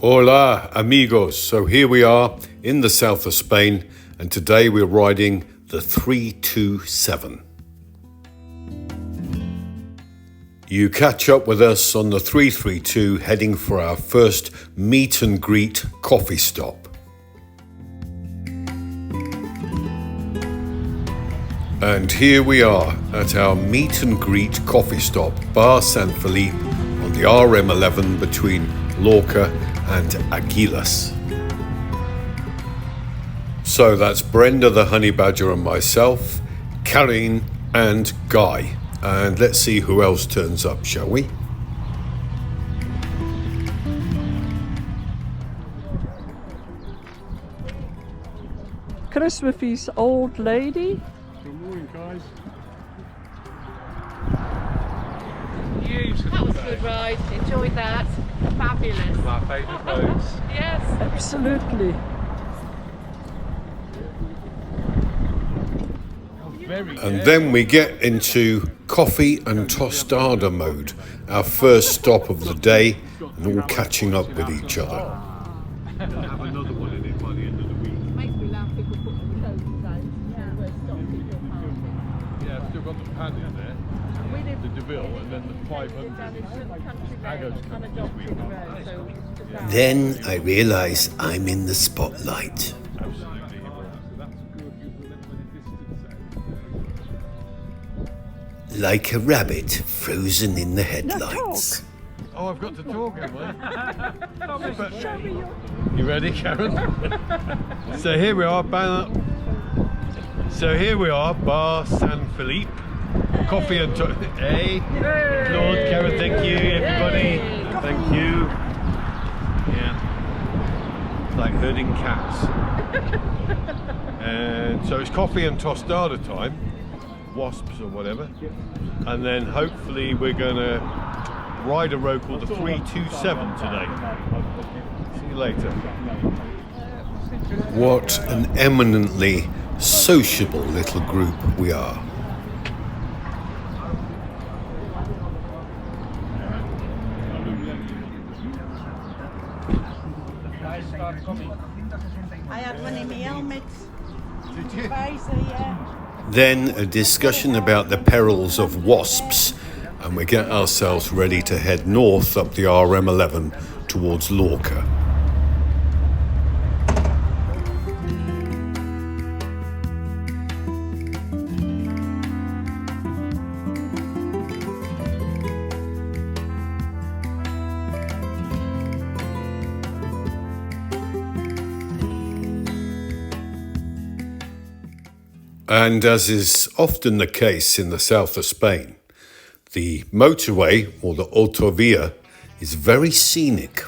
Hola, amigos. So here we are in the south of Spain, and today we're riding the 327. You catch up with us on the 332 heading for our first meet and greet coffee stop. And here we are at our meet and greet coffee stop, Bar San Felipe, on the RM11 between Lorca and Aguilas. So that's Brenda the honey badger and myself, Karin and Guy. And let's see who else turns up, shall we? Chris with his old lady. Good morning, guys. Beautiful. That was a good ride. Enjoyed that. Fabulous. My favourite roads. Yes. Absolutely. And then we get into coffee and tostada mode, our first stop of the day, and all catching up with each other. Have another one in it by the end of the week. Makes me laugh people put the clothes down. We're stopping your parking. Yeah, I've still got the pad in there, the DeVille, and then the 500 Agos coming this week. Then I realize I'm in the spotlight. Absolutely. That's good. You will never distance. Like a rabbit frozen in the headlights. Oh, I've got to talk, have I? You ready, Karen? So here we are, Bar San Felipe. Coffee and hey, Claude, Karen, thank you, everybody. Thank you. Yeah, it's like herding cats. And so it's coffee and tostada time, wasps or whatever. And then hopefully we're gonna ride a road called the 327 today. See you later. What an eminently sociable little group we are. I had one in my helmet. Visor, yeah. Then a discussion about the perils of wasps, and we get ourselves ready to head north up the RM11 towards Lorca. And as is often the case in the south of Spain, the motorway, or the autovia, is very scenic.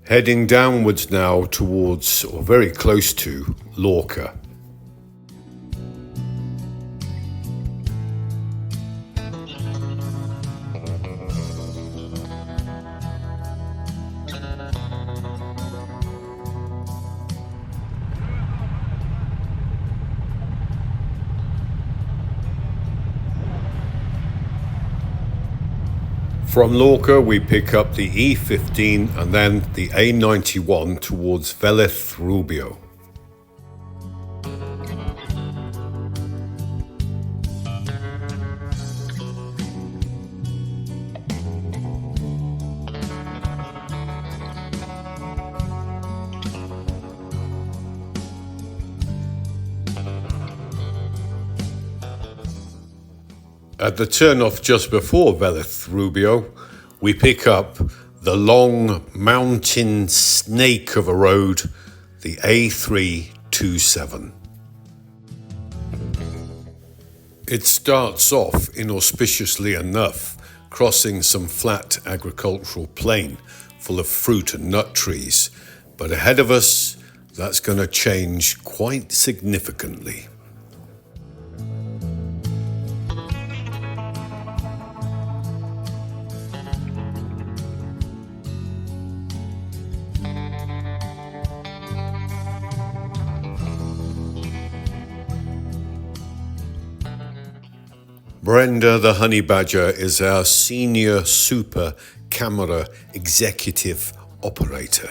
Heading downwards now towards, or very close to, Lorca. From Lorca, we pick up the E15 and then the A91 towards Vélez Rubio. At the turnoff just before Vélez Rubio, we pick up the long mountain snake of a road, the A327. It starts off inauspiciously enough, crossing some flat agricultural plain full of fruit and nut trees, but ahead of us, that's going to change quite significantly. Brenda the Honey Badger is our senior super camera executive operator.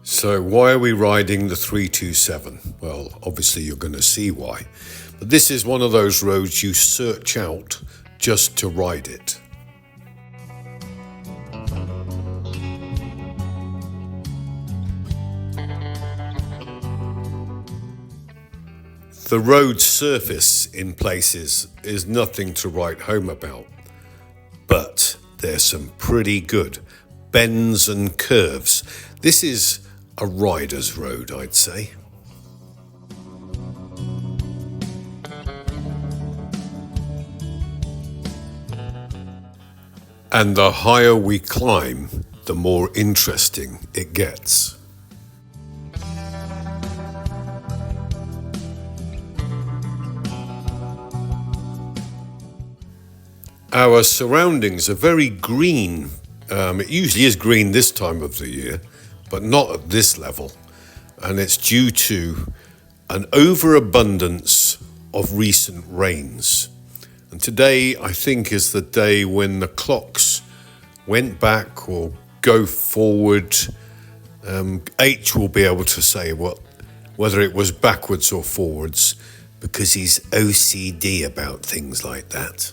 So why are we riding the 327? Well, obviously you're going to see why. But this is one of those roads you search out just to ride it. The road surface in places is nothing to write home about, but there's some pretty good bends and curves. This is a rider's road, I'd say. And the higher we climb, the more interesting it gets. Our surroundings are very green. It usually is green this time of the year, but not at this level. And it's due to an overabundance of recent rains. And today, I think, is the day when the clocks went back or go forward. H will be able to say whether it was backwards or forwards, because he's OCD about things like that.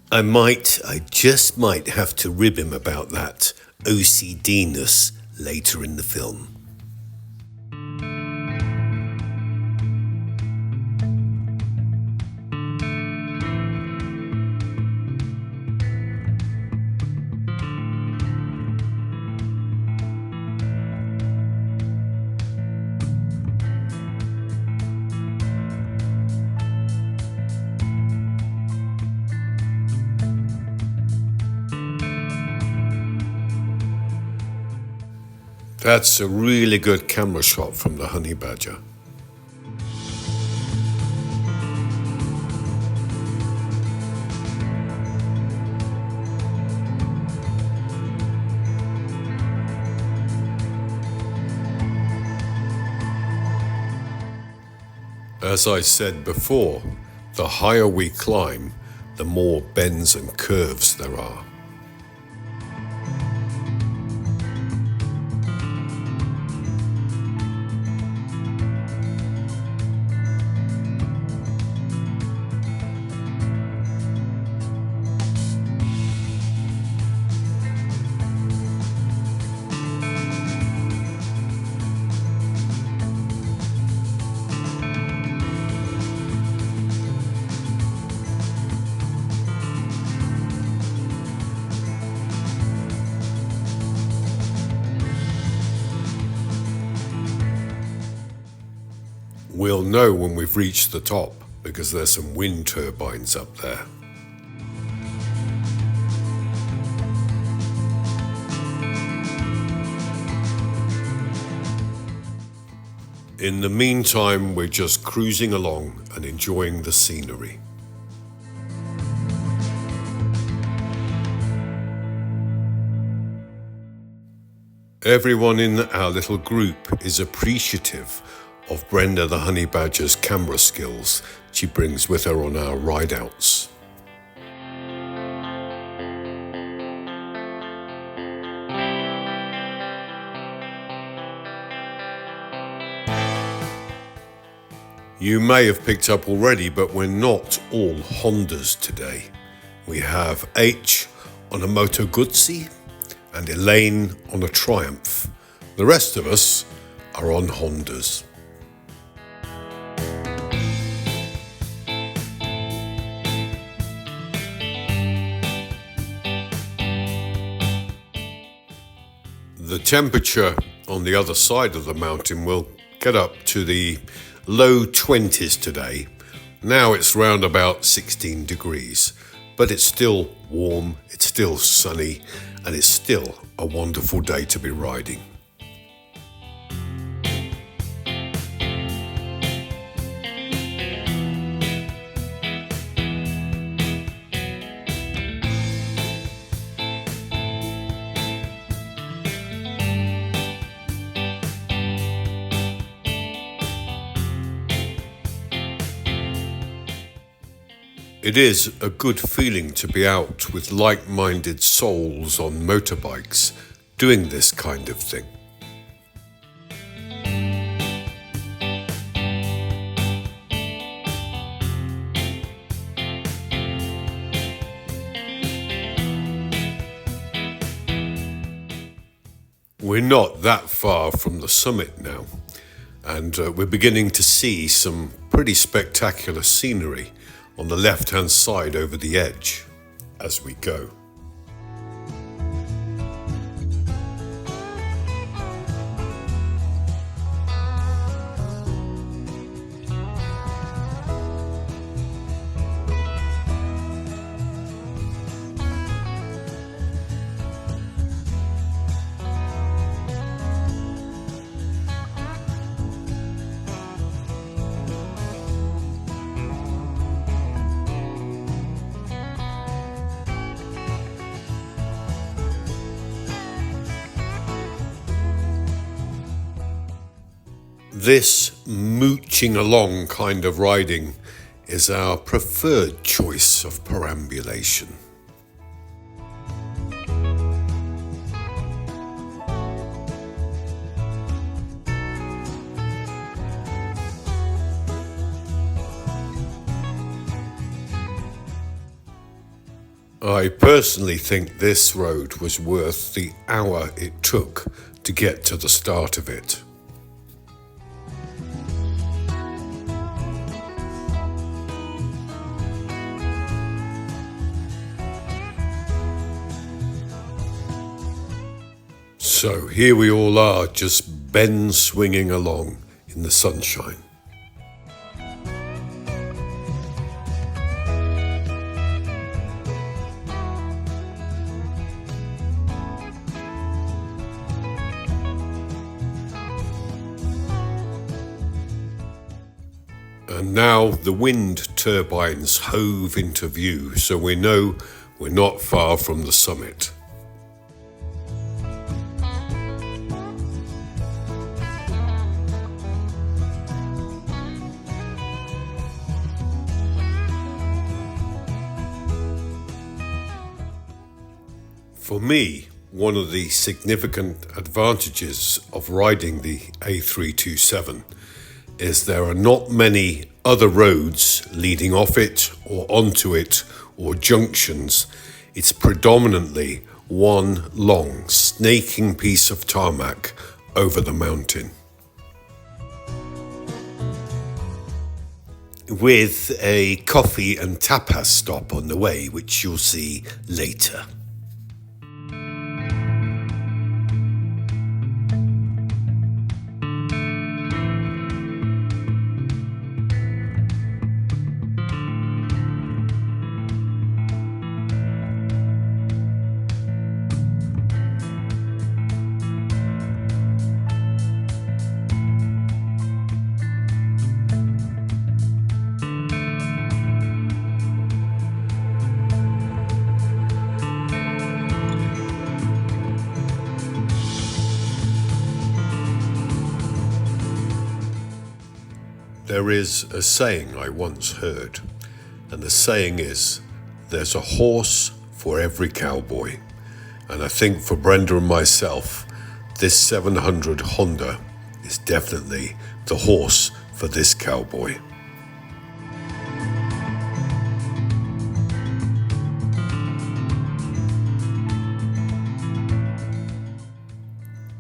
I just might have to rib him about that OCD-ness later in the film. That's a really good camera shot from the Honey Badger. As I said before, the higher we climb, the more bends and curves there are. We'll know when we've reached the top because there's some wind turbines up there. In the meantime, we're just cruising along and enjoying the scenery. Everyone in our little group is appreciative of Brenda the Honey Badger's camera skills she brings with her on our ride-outs. You may have picked up already, but we're not all Hondas today. We have H on a Moto Guzzi and Elaine on a Triumph. The rest of us are on Hondas. The temperature on the other side of the mountain will get up to the low 20s today. Now it's round about 16 degrees, but it's still warm, it's still sunny, and it's still a wonderful day to be riding. It is a good feeling to be out with like-minded souls on motorbikes doing this kind of thing. We're not that far from the summit now, and we're beginning to see some pretty spectacular scenery on the left-hand side over the edge as we go. This mooching along kind of riding is our preferred choice of perambulation. I personally think this road was worth the hour it took to get to the start of it. So here we all are, just Ben swinging along in the sunshine. And now the wind turbines hove into view, so we know we're not far from the summit. For me, one of the significant advantages of riding the A327 is there are not many other roads leading off it or onto it or junctions. It's predominantly one long snaking piece of tarmac over the mountain, with a coffee and tapas stop on the way, which you'll see later. There is a saying I once heard, and the saying is, there's a horse for every cowboy. And I think for Brenda and myself, this 700 Honda is definitely the horse for this cowboy.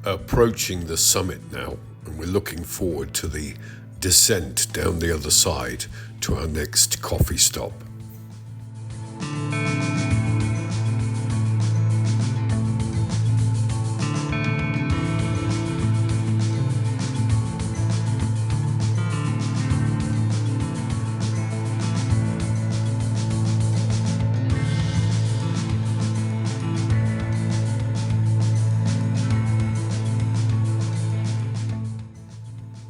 Approaching the summit now, and we're looking forward to the descent down the other side to our next coffee stop.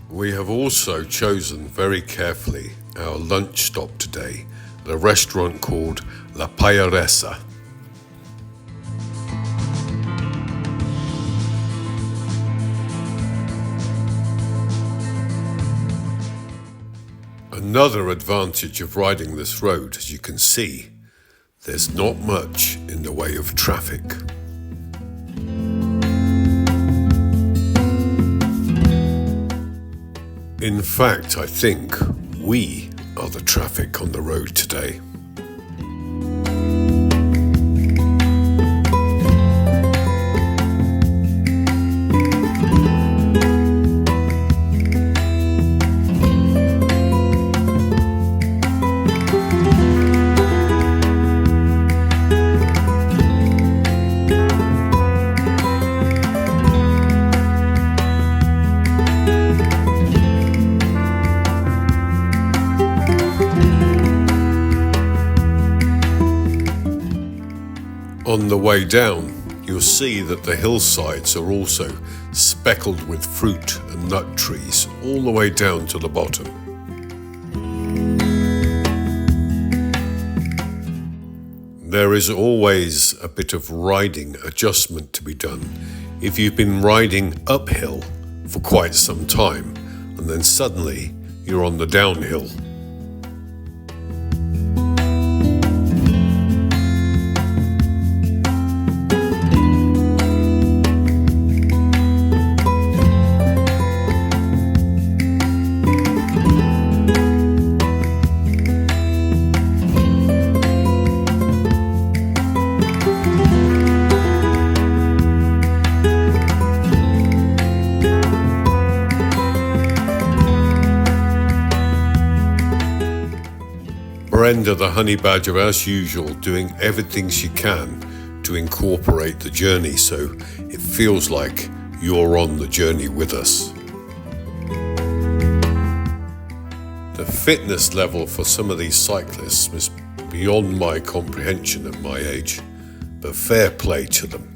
We have also chosen very carefully our lunch stop today at a restaurant called La Payaresa. A Another advantage of riding this road, as you can see, there's not much in the way of traffic. In fact, I think we are the traffic on the road today. On the way down, you'll see that the hillsides are also speckled with fruit and nut trees all the way down to the bottom. There is always a bit of riding adjustment to be done if you've been riding uphill for quite some time and then suddenly you're on the downhill. Brenda the honey badger, as usual, doing everything she can to incorporate the journey so it feels like you're on the journey with us. The fitness level for some of these cyclists is beyond my comprehension at my age, but fair play to them.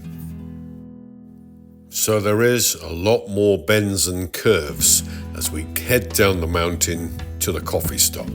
So there is a lot more bends and curves as we head down the mountain to the coffee stop.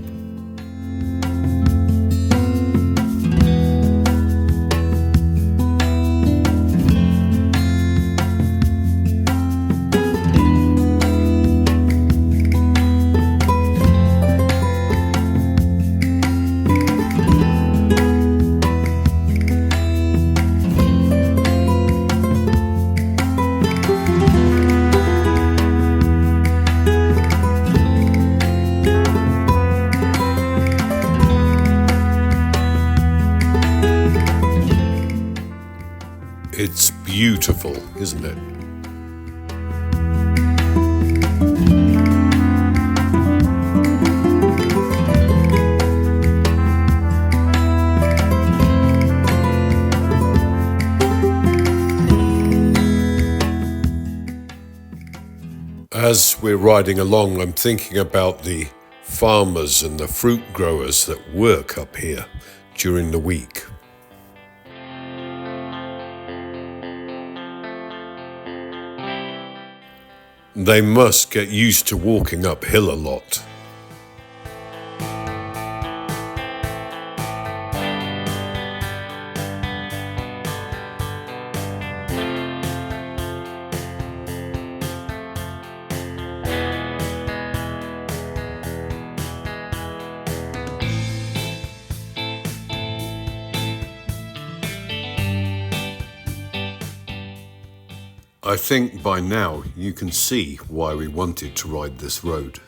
It's beautiful, isn't it? As we're riding along, I'm thinking about the farmers and the fruit growers that work up here during the week. They must get used to walking uphill a lot. I think by now you can see why we wanted to ride this road.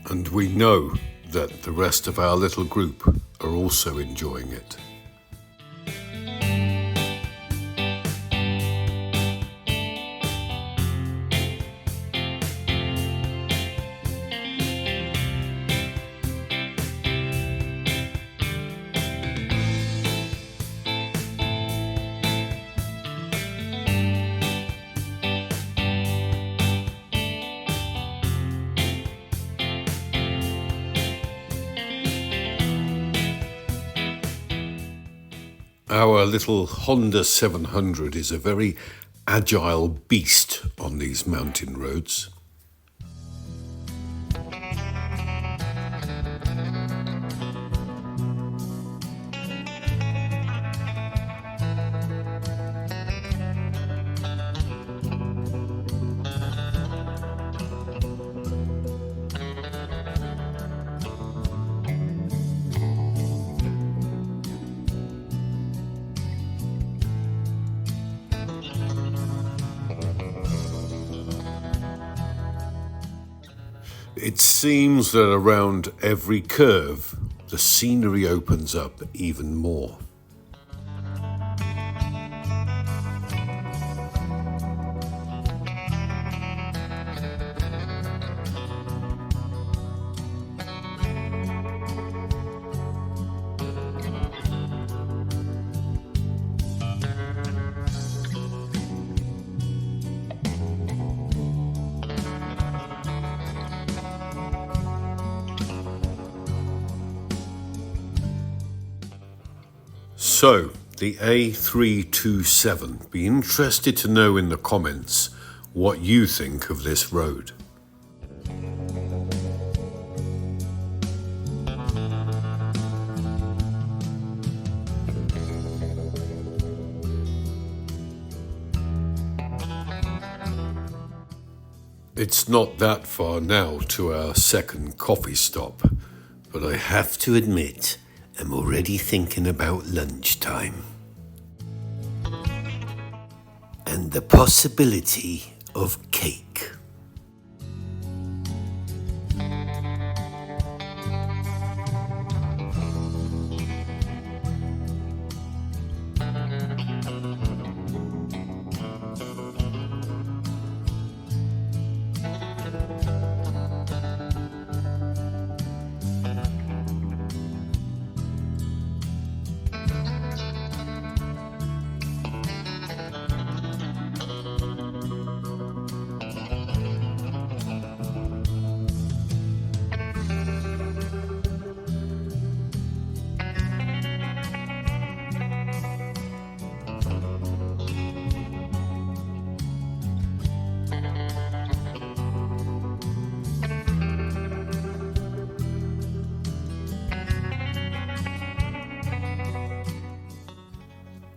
And we know that the rest of our little group are also enjoying it. Our little Honda 700 is a very agile beast on these mountain roads. It seems that around every curve, the scenery opens up even more. So, the A327. Be interested to know in the comments what you think of this road. It's not that far now to our second coffee stop, but I have to admit, I'm already thinking about lunchtime. And the possibility of cake.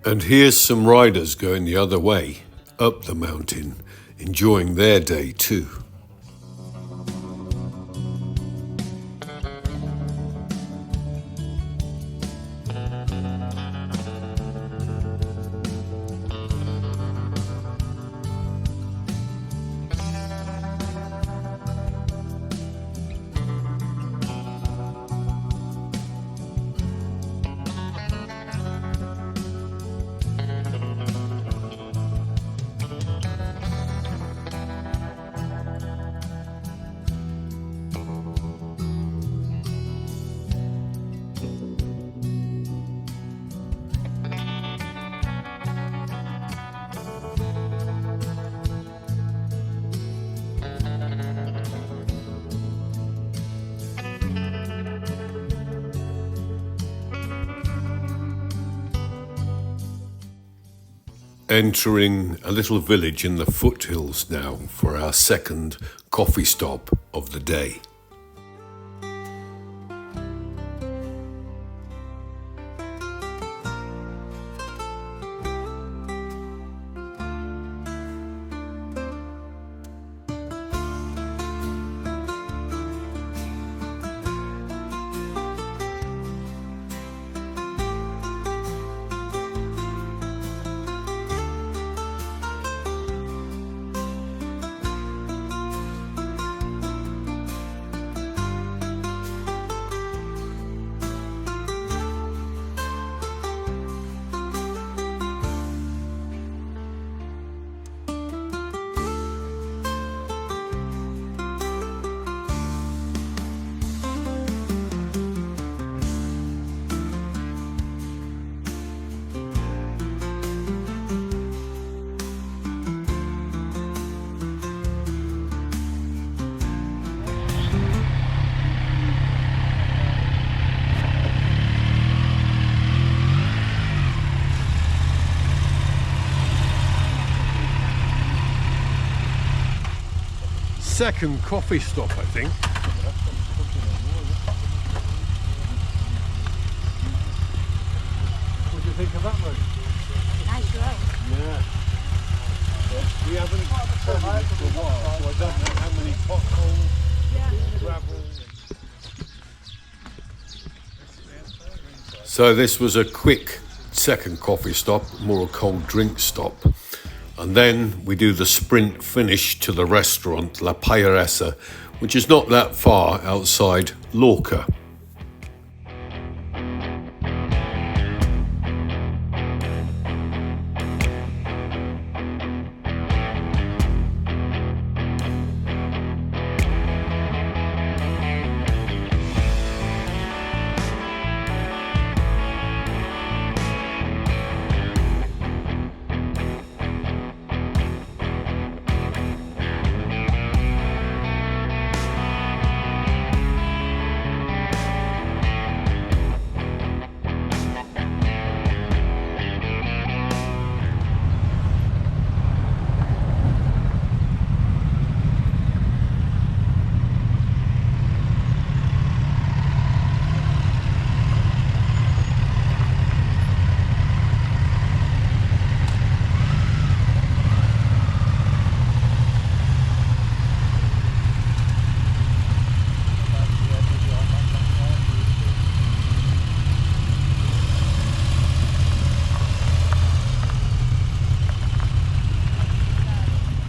And here's some riders going the other way, up the mountain, enjoying their day too. Entering a little village in the foothills now for our second coffee stop of the day. second coffee stop, I think. What do you think of that road? Nice road. Yeah. We haven't done it for a while, so I don't know how many potholes, gravel. So this was a quick second coffee stop, more a cold drink stop. And then we do the sprint finish to the restaurant La Pairessa, which is not that far outside Lorca.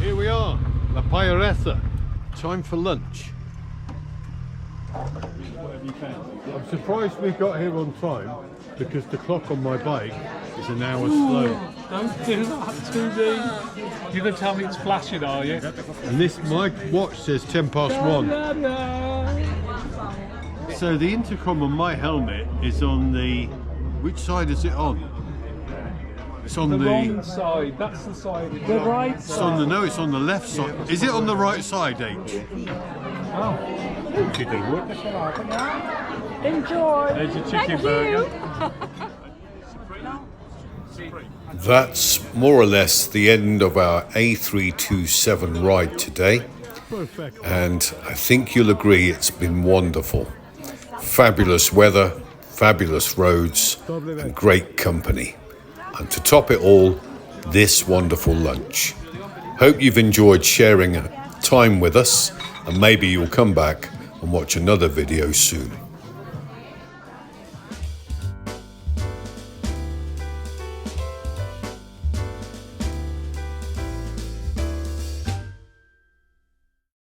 Here we are, La Pairessa. Time for lunch. I'm surprised we got here on time because the clock on my bike is an hour slow. Don't do that to me. You're going to tell me it's flashing, are you? And my watch says 1. So the intercom on my helmet is on the... Which side is it on? It's on The the... wrong side. That's the side. The right It's on the... No, it's on the left side. Is it on the right side, H? Enjoy. There's your chicken burger. That's more or less the end of our A327 ride today. Perfect. And I think you'll agree it's been wonderful. Fabulous weather, fabulous roads, and great company. And to top it all, this wonderful lunch. Hope you've enjoyed sharing time with us, and maybe you'll come back and watch another video soon.